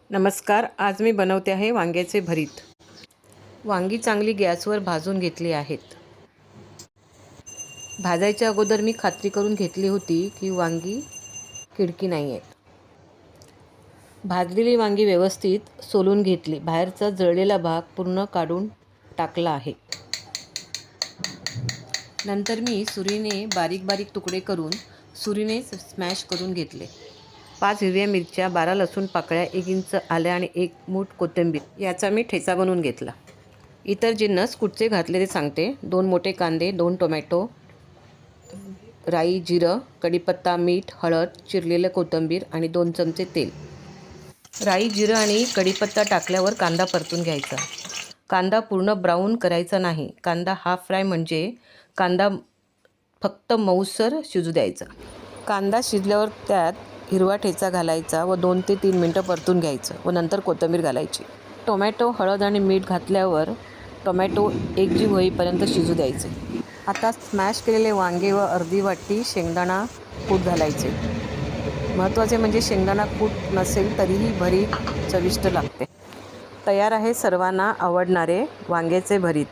नमस्कार. आज मी बनवते आहे वांग्याचे भरीत. वांगी चांगली गॅसवर भाजून घेतली आहेत. भाजायच्या अगोदर मी खात्री करून घेतली होती की वांगी किडकी नाही आहेत. भाजलेली वांगी व्यवस्थित सोलून घेतली. बाहेरचा जळलेला भाग पूर्ण काढून टाकला आहे. नंतर मी सुरीने बारीक बारीक तुकडे करून सुरीने स्मॅश करून घेतले. 5 हिरव्या मिरच्या, 12 लसूण पाकळ्या, 1 इंच आले आणि 1 मूठ कोथिंबीर याचा मी ठेचा बनवून घेतला. इतर जिन्नस कुठचे घातले ते सांगते. 2 मोठे कांदे, 2 टोमॅटो, राई, जिरं, कढीपत्ता, मीठ, हळद, चिरलेलं कोथिंबीर आणि 2 चमचे तेल. राई, जिरं आणि कढीपत्ता टाकल्यावर कांदा परतून घ्यायचा. कांदा पूर्ण ब्राऊन करायचा नाही. कांदा हाफ फ्राय म्हणजे कांदा फक्त मऊसर शिजू द्यायचा. कांदा शिजल्यावर त्यात हिरवा ठेचा घालायचा व 2 ते 3 मिनटं परतून घ्यायचं व नंतर कोथिंबीर घालायची. टोमॅटो, हळद आणि मीठ घातल्यावर टोमॅटो एकजीव होईपर्यंत शिजू द्यायचे. आता स्मॅश केलेले वांगे व अर्धी वाटी शेंगदाणा कूट घालायचे. महत्त्वाचे म्हणजे शेंगदाणा कूट नसेल तरीही भरीत चविष्ट लागते. तयार आहे सर्वांना आवडणारे वांग्याचे भरीत.